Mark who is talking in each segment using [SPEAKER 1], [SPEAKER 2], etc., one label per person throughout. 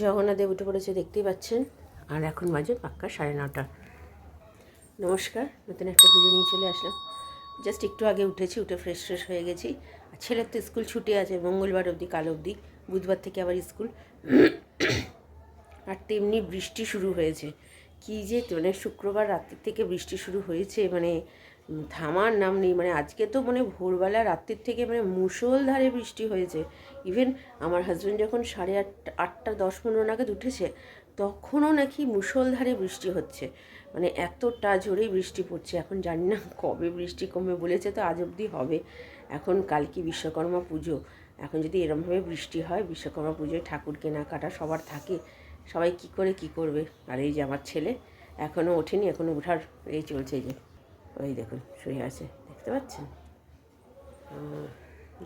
[SPEAKER 1] জগন্নাথদেব উঠে পড়েছে, দেখতেই পাচ্ছেন। আর এখন বাজে পাক্কা 9:30। নমস্কার, নতুন একটা ভিডিও নিয়ে চলে আসলাম। জাস্ট একটু আগে উঠেছি, উঠে ফ্রেশ হয়ে গেছি। আর ছেলের তো স্কুল ছুটি আছে মঙ্গলবার অবধি, কাল অবধি, বুধবার থেকে আবার স্কুল। আর তেমনি বৃষ্টি শুরু হয়েছে। কী যে মানে শুক্রবার রাত্রির থেকে বৃষ্টি শুরু হয়েছে, মানে থামার নাম নেই। মানে আজকে তো মানে ভোরবেলা রাত্রির থেকে মানে মুষলধারে বৃষ্টি হয়েছে। ইভেন আমার হাজব্যান্ড যখন 8:30 10-15 নাগাদ উঠেছে, তখনও নাকি মুষলধারে বৃষ্টি হচ্ছে। মানে এতটা জোরেই বৃষ্টি পড়ছে। এখন জানি না কবে বৃষ্টি কমবে, বলেছে তো আজ অবধি হবে। এখন কালকে বিশ্বকর্মা পুজো, এখন যদি এরমভাবে বৃষ্টি হয়, বিশ্বকর্মা পুজোয় ঠাকুর কেনাকাটা সবার থাকে, সবাই কি করবে। আর এই যে আমার ছেলে এখনও ওঠেনি, এখনও ওঠার এই চলছে। যে ওই দেখুন শুয়ে আছে, দেখতে পাচ্ছেন?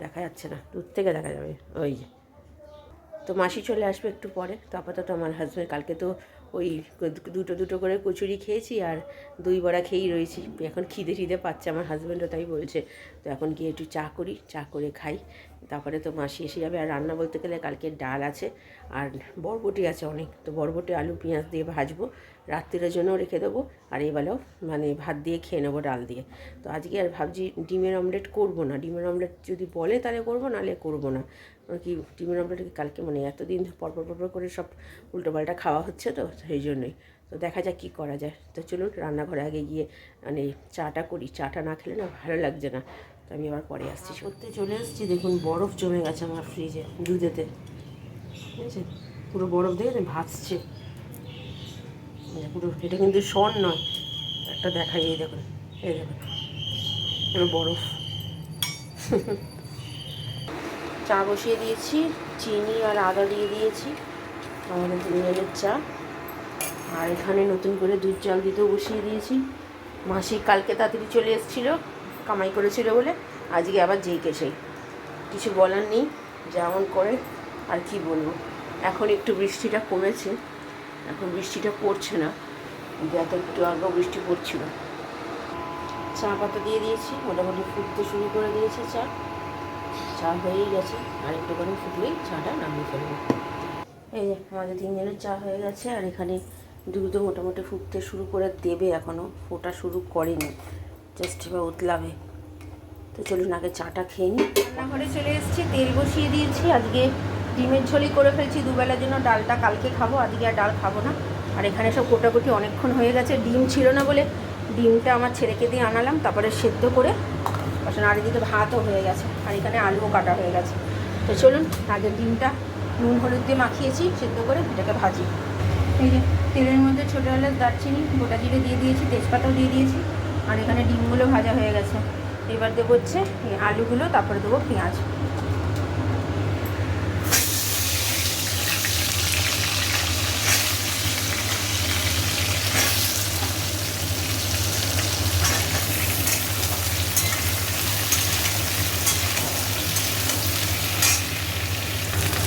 [SPEAKER 1] দেখা যাচ্ছে না, দূর থেকে দেখা যাবে। ওই যে তো মাসি চলে আসবে একটু পরে। তো আপাতত আমার হাজব্যান্ড, কালকে তো ওই দুটো করে কচুরি খেয়েছি আর দই বড়া খেয়েই রয়েছি। এখন খিদে পাচ্ছে আমার হাজব্যান্ডও, তাই বলছে। তো এখন গিয়ে একটু চা করি, চা করে খাই, তারপরে তো মাসি এসে যাবে। আর রান্না বলতে গেলে কালকে ডাল আছে আর বরবটি আছে অনেক, তো বরবটি আলু পেঁয়াজ দিয়ে ভাজবো, রাত্রির জন্যও রেখে দেবো। আর এবেলাও মানে ভাত দিয়ে খেয়ে নেবো ডাল দিয়ে। তো আজকে আর ভাবছি ডিমের অমলেট করবো না। ডিমের অমলেট যদি বলে তাহলে করবো, নাহলে করবো না। কি ডিমের অমলেট কালকে মানে এতদিন পরপর করে সব উল্টোপাল্টা খাওয়া হচ্ছে, তো সেই জন্যই। তো দেখা যাক কী করা যায়। তো চলুন রান্নাঘরে আগে গিয়ে মানে চাটা করি। চাটা না খেলে না ভালো লাগছে না। তো আমি আবার পরে আসছি। করতে চলে এসেছি, দেখুন বরফ জমে গেছে আমার ফ্রিজে, দুধেতে, ঠিক আছে? পুরো বরফ দেখে ভাসছে পুরো। এটা কিন্তু শন নয়, একটা দেখাই, এই দেখুন, এই দেখুন পুরো বরফ। চা বসিয়ে দিয়েছি, চিনি আর আদা দিয়ে দিয়েছি, আমাদের দুজনের চা। আর এখানে নতুন করে দুধ জল দিতেও বসিয়ে দিয়েছি। মাসি কালকে তাড়াতাড়ি চলে এসেছিলো, কামাই করেছিল বলে। আজকে আবার যেই কে সেই, কিছু বলার নেই, যেমন করে। আর কি বলবো, এখন একটু বৃষ্টিটা কমেছে, এখন বৃষ্টিটা পড়ছে না, কিন্তু এত একটু আগেও বৃষ্টি পড়ছিল। চা পাতা দিয়ে দিয়েছি, মোটামুটি ফুটতে শুরু করে দিয়েছে চা। চা হয়েই গেছে, আর একটুখানি ফুটলেই চাটা নামিয়ে ফেলবো। এই যে আমাদের তিনজনের চা হয়ে গেছে। আর এখানে দুধও মোটামুটি ফুটতে শুরু করে দেবে, এখনও ফোটা শুরু করেনি, জাস্ট এবার উতলাবে। তো চলুন আগে চাটা খেয়ে নিই। রান্নাঘরে চলে এসেছি, তেল বসিয়ে দিয়েছি। আজকে ডিমের ঝোলই করে ফেলছি দুবেলার জন্য, ডালটা কালকে খাবো, আজকে আর ডাল খাবো না। আর এখানে সব কোটাকুটি অনেকক্ষণ হয়ে গেছে। ডিম ছিল না বলে ডিমটা আমার ছেলেকে দিয়ে আনালাম, তারপরে সেদ্ধ করে বসানো। আর এদিকে ভাতও হয়ে গেছে, আর এখানে আলুও কাটা হয়ে গেছে। তো চলুন আগে ডিমটা নুন হলুদ দিয়ে মাখিয়েছি, সেদ্ধ করে এটাকে ভাজি। এই যে তেলের মধ্যে ছোটো এলাচ, দারচিনি, গোটা জিরে দিয়ে দিয়েছি, তেজপাতাও দিয়ে দিয়েছি। আর এখানে ডিমগুলো ভাজা হয়ে গেছে। এবার দেবো হচ্ছে আলুগুলো, তারপরে দেবো পেঁয়াজ।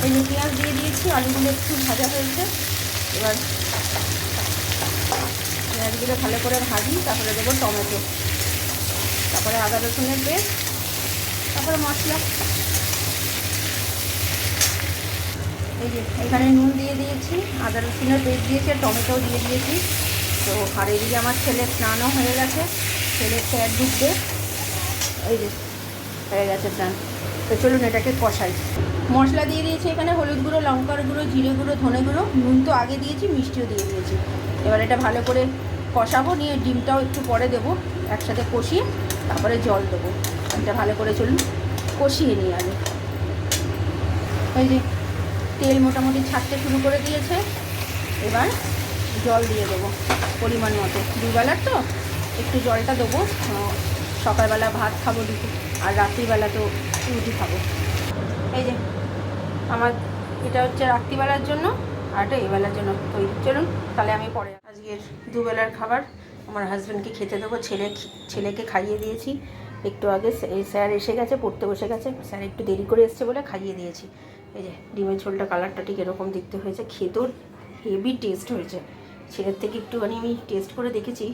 [SPEAKER 1] এই যে পেঁয়াজ দিয়ে দিয়েছি, আলুগুলো একটু ভাজা হয়েছে। এবার পেঁয়াজগুলো ভালো করে ভাজি, তারপরে দেবো টমেটো, তারপরে আদা রসুনের পেস্ট, তারপরে মশলা। এই যে এখানে নুন দিয়ে দিয়েছি, আদা রসুনের পেস্ট দিয়েছি, আর টমেটোও দিয়ে দিয়েছি। তো আর এদিকে আমার ছেলের স্নানও হয়ে গেছে, ছেলের স্যার ঢুকবে। এই যে হয়ে গেছে স্নান। তো চলুন এটাকে কষাই। মশলা দিয়ে দিয়েছি এখানে হলুদ গুঁড়ো, লঙ্কার গুঁড়ো, জিরে গুঁড়ো, ধনে গুঁড়ো, নুন তো আগে দিয়েছি, মিষ্টিও দিয়ে দিয়েছি। এবার এটা ভালো করে কষাবো, নিয়ে ডিমটাও একটু পরে দেবো, একসাথে কষিয়ে তারপরে জল দেবো। এটা ভালো করে চলুন কষিয়ে নিই আগে। এই যে তেল মোটামুটি ছাড়তে শুরু করে দিয়েছে, এবার জল দিয়ে দেবো পরিমাণ মতো। দুবেলার তো একটু জলটা দেবো, সকালবেলা ভাত খাবো দুটো, আর রাত্রিবেলা তো রুটি খাবো। এই যে আমার এটা হচ্ছে রাত্রিবেলার জন্য, আর এটা এবেলার জন্য। তো চলুন তাহলে আমি পরে। আজকের দুবেলার খাবার আমার হাজব্যান্ডকে খেতে দেবো, ছেলেকে খাইয়ে দিয়েছি একটু আগে। স্যার এসে গেছে, পড়তে বসে গেছে, স্যার একটু দেরি করে এসছে বলে খাইয়ে দিয়েছি। এই যে ডিমের ঝোলটা কালারটা ঠিক এরকম দেখতে হয়েছে, খেতেও হেভি টেস্ট হয়েছে। ছেলের থেকে একটুখানি আমি টেস্ট করে দেখেছি,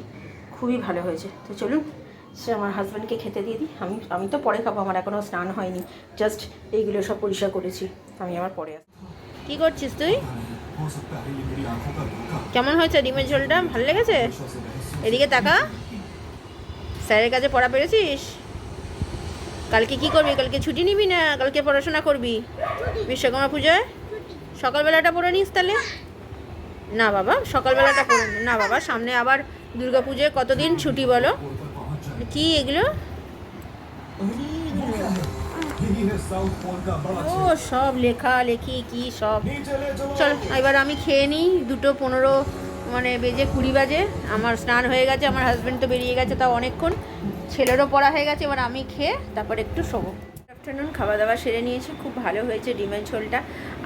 [SPEAKER 1] খুবই ভালো হয়েছে। তো চলুন সে আমার হাজব্যান্ডকে খেতে দিয়ে দিই। আমি তো পরে খাবো, আমার এখনও স্নান হয়নি, জাস্ট এইগুলো সব পরিষ্কার করেছি, আমি আবার পরে আসবো। কী করছিস তুই? কেমন হয়েছে ডিমের ঝোলটা? ভালো লেগেছে? এদিকে তাকা, স্যারের কাছে পড়া পেরেছিস? কালকে কি করবি? কালকে ছুটি নিবি না কালকে পড়াশোনা করবি বিশ্বকর্মা পুজোয়? সকালবেলাটা পড়ে নিস তাহলে। না বাবা, সকালবেলাটা পড়ে না বাবা, সামনে আবার দুর্গা পুজোয় কতদিন ছুটি বলো? কি এগুলো? ও সব লেখা লেখি কি সব। চল এবার আমি খেয়ে নিই, 2:15 মানে বেজে 20 বাজে। আমার স্নান হয়ে গেছে, আমার হাজব্যান্ড তো বেরিয়ে গেছে তাও অনেকক্ষণ, ছেলেরও পড়া হয়ে গেছে, এবার আমি খেয়ে তারপর একটু শোবো। আফটারনুন খাওয়া দাওয়া সেরে নিয়েছি, খুব ভালো হয়েছে ডিমের ঝোলটা।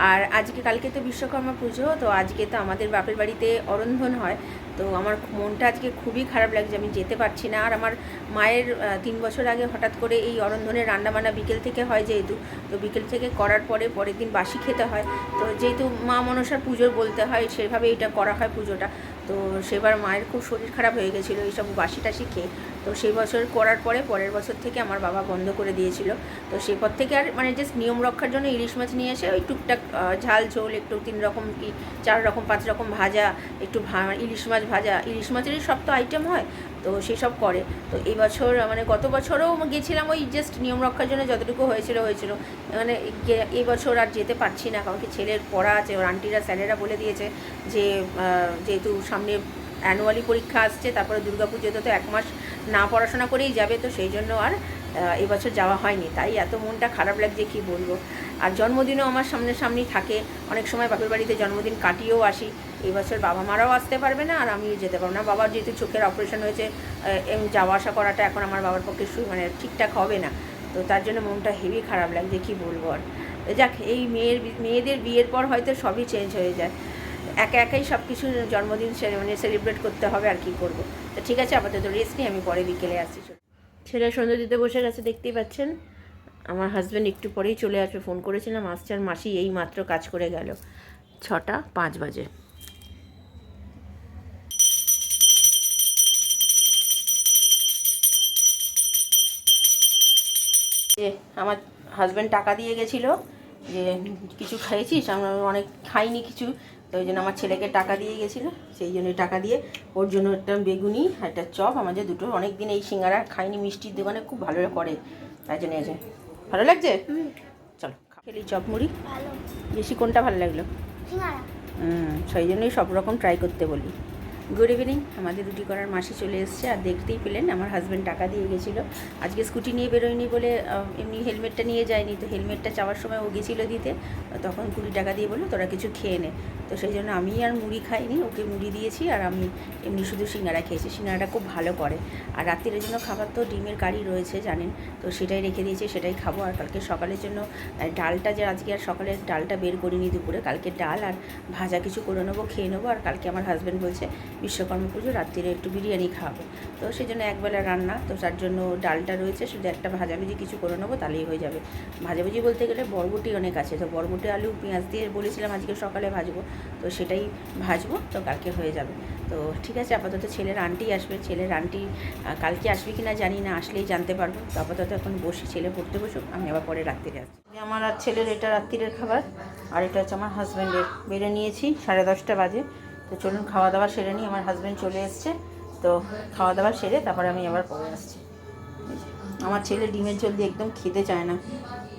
[SPEAKER 1] আর আজকে কালকে তো বিশ্বকর্মা পুজো, তো আজকে তো আমাদের বাপের বাড়িতে অরন্ধন হয়, তো আমার মনটা আজকে খুবই খারাপ লাগছে, আমি যেতে পারছি না। আর আমার মায়ের 3 বছর আগে হঠাৎ করে এই অরন্ধনের রান্নাবান্না বিকেল থেকে হয় যেহেতু, তো বিকেল থেকে করার পরে পরের দিন বাসি খেতে হয়, তো যেহেতু মা মনসার পুজোর বলতে হয় সেভাবে এটা করা হয় পুজোটা। তো সেবার মায়ের খুব শরীর খারাপ হয়ে গেছিলো এইসব বাসি টাসি খেয়ে, তো সেই বছর করার পরে পরের বছর থেকে আমার বাবা বন্ধ করে দিয়েছিল। তো সেই পর থেকে আর মানে জাস্ট নিয়ম রক্ষার জন্য ইলিশ মাছ নিয়ে এসে ওই টুকটাক ঝাল ঝোল, একটু 3 রকম কি 4 রকম 5 রকম ভাজা, একটু ইলিশ মাছ ভাজা, ইলিশ মাছেরই সব তো আইটেম হয়, তো সেসব করে। তো এই বছর মানে গত বছরও গেছিলাম ওই জাস্ট নিয়ম রক্ষার জন্য, যতটুকু হয়েছিল মানে এই বছর আর যেতে পারছি না, কারণ কি ছেলের পড়া আছে, ওর আন্টিরা স্যারেরা বলে দিয়েছে যে যেহেতু সামনে অ্যানুয়ালি পরীক্ষা আসছে, তারপরে দুর্গাপুজোতে তো 1 মাস না পড়াশোনা করেই যাবে, তো সেই জন্য আর এবছর যাওয়া হয়নি, তাই এত মনটা খারাপ লাগছে কি বলবো। আর জন্মদিনও আমার সামনেই থাকে, অনেক সময় বাপের বাড়িতে জন্মদিন কাটিয়েও আসি। এই বছর বাবা মারাও আসতে পারবে না আর আমিও যেতে পারবো না, বাবার যেহেতু চোখের অপারেশন হয়েছে, যাওয়া আসা করাটা এখন আমার বাবার পক্ষে মানে ঠিকঠাক হবে না, তো তার জন্য মনটা হেভি খারাপ লাগছে কি বলবো। আর যাক, এই মেয়েদের বিয়ের পর হয়তো সবই চেঞ্জ হয়ে যায়, একাই সব কিছু জন্মদিন মানে সেলিব্রেট করতে হবে, আর কি করব। তো ঠিক আছে, আপাতত রেস্ট নিই, আমি পরে বিকেলে আসছি। ছেলে সন্ধ্যা দিতে বসে গেছে দেখতেই পাচ্ছেন। আমার হাজব্যান্ড একটু পরেই চলে আসবে, ফোন করেছিলাম আসছে, আর মাসি এই মাত্র কাজ করে গেল, 6:05 বাজে। যে আমার হাজব্যান্ড টাকা দিয়ে গেছিলো যে কিছু খেয়েছিস, আমরা অনেক খাইনি কিছু, তো ওই জন্য আমার ছেলেকে টাকা দিয়ে গেছিলো, সেই জন্য টাকা দিয়ে ওর জন্য একটা বেগুনি একটা চপ, আমাদের দুটো অনেক দিন এই সিঙ্গারা খাইনি, মিষ্টির দোকানে খুব ভালো করে, তাই জন্য আছে। ভালো লাগছে? চলো খেলি চপ মুড়ি। বেশি কোনটা ভালো লাগলো? সেই জন্যই সব রকম ট্রাই করতে বলি। গুড ইভিনিং, আমাদের রুটি করার মাসি চলে এসছে, আর দেখতেই পেলেন আমার হাজব্যান্ড টাকা দিয়ে গেছিলো। আজকে স্কুটি নিয়ে বেরোয়নি বলে এমনি হেলমেটটা নিয়ে যায়নি, তো হেলমেটটা চাওয়ার সময় ও গেছিলো দিতে, তখন 20 টাকা দিয়ে বললো তোরা কিছু খেয়ে নে, তো সেই জন্য আমি আর মুড়ি খাইনি, ওকে মুড়ি দিয়েছি, আর আমি এমনি শুধু সিঙ্গারা খেয়েছি। সিঙ্গারাটা খুব ভালো করে। আর রাত্রির জন্য খাবার তো ডিমের কারি রয়েছে জানেন, তো সেটাই রেখে দিয়েছি, সেটাই খাবো। আর কালকে সকালের জন্য ডালটা, যে আজকে আর সকালের ডালটা বের করিনি দুপুরে, কালকে ডাল আর ভাজা কিছু করে নেবো, খেয়ে নেবো। আর কালকে আমার হাজব্যান্ড বলছে বিশ্বকর্মা পুজো রাত্রিরে একটু বিরিয়ানি খাওয়াবে, তো সেই জন্য একবেলা রান্না, তো তার জন্য ডালটা রয়েছে, শুধু একটা ভাজাভুজি কিছু করে নেবো তাহলেই হয়ে যাবে। ভাজাভুজি বলতে গেলে বরবটি অনেক আছে, তো বরবটি আলু পেঁয়াজ দিয়ে বলেছিলাম আজকে সকালে ভাজবো, তো সেটাই ভাজবো, তো কালকে হয়ে যাবে। তো ঠিক আছে, আপাতত ছেলের আন্টি আসবে, ছেলের আন্টি কালকে আসবে কি না জানি না, আসলেই জানতে পারবো। তো আপাতত এখন বসি, ছেলে পড়তে বসুক, আমি আবার পরে রাত্রিরে আসছি। আমার আর ছেলের এটা রাত্রিরের খাবার, আর এটা হচ্ছে আমার হাজব্যান্ডের। বেড়ে নিয়েছি 10:30 বাজে, তো চলুন খাওয়া দাওয়া সেরে নিই। আমার হাজব্যান্ড চলে এসছে, তো খাওয়া দাওয়া সেরে তারপরে আমি আবার পরে আসছি। আমার ছেলে ডিমের ঝোল দিয়ে একদম খেতে চায় না,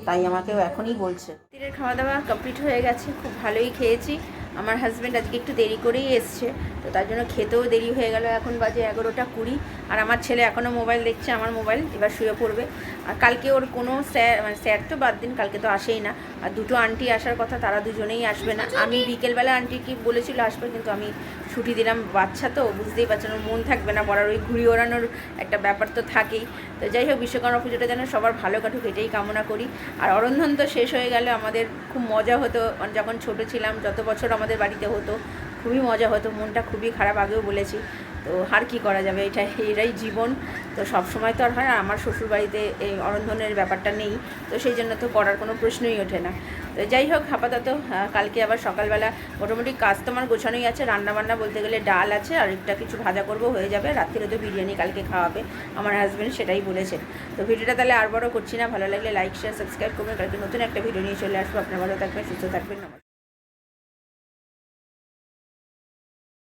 [SPEAKER 1] তাই আমাকেও এখনই বলছে। রাত্রিরের খাওয়া দাওয়া কমপ্লিট হয়ে গেছে, খুব ভালোই খেয়েছি। আমার হাজব্যান্ড আজকে একটু দেরি করেই এসছে, তো তার জন্য খেতেও দেরি হয়ে গেল। এখন বাজে 11:20, আর আমার ছেলে এখনও মোবাইল দেখছে, আমার মোবাইল, এবার শুয়ে পড়বে। আর কালকে ওর কোনো স্যার তো বাদ দিন, কালকে তো আসেই না। আর দুটো আন্টি আসার কথা, তারা দুজনেই আসবে না। আমি বিকেলবেলা আন্টিকে বলেছিল আসবে, কিন্তু আমি ছুটি দিলাম, বাচ্চা তো বুঝতেই পারছেন, ওর মন থাকবে না পড়ার, ওই ঘুড়ি ওড়ানোর একটা ব্যাপার তো থাকেই। তো যাই হোক, বিশ্বকর্মা পুজোটা যেন সবার ভালো কাটুক এটাই কামনা করি। আর অরন্ধন তো শেষ হয়ে গেলে আমাদের খুব মজা হতো, যখন ছোট ছিলাম, যত বছর আমাদের বাড়িতে হতো, খুবই মজা হতো। মনটা খুবই খারাপ, আগেও বলেছি, তো আর কি করা যাবে, এটাই জীবন। তো সব সময় তো আর হয়, আর আমার শ্বশুরবাড়িতে এই অরন্ধনের ব্যাপারটা নেই, তো সেই জন্য তো করার কোনো প্রশ্নই ওঠে না। তো যাই হোক, আপাতত কালকে আবার সকালবেলা মোটামুটি কাজ তো আমার গোছানোই আছে, রান্নাবান্না বলতে গেলে ডাল আছে, আর একটা কিছু ভাজা করব, হয়ে যাবে। রাত্রিরে তো বিরিয়ানি কালকে খাওয়াবে আমার হাজব্যান্ড, সেটাই বলেছেন। তো ভিডিওটা তাহলে আর বড় করছি না, ভালো লাগলে লাইক শেয়ার সাবস্ক্রাইব করবেন। কালকে নতুন একটা ভিডিও নিয়ে চলে আসবো। আপনার ভালো থাকবেন, সুস্থ থাকবেন।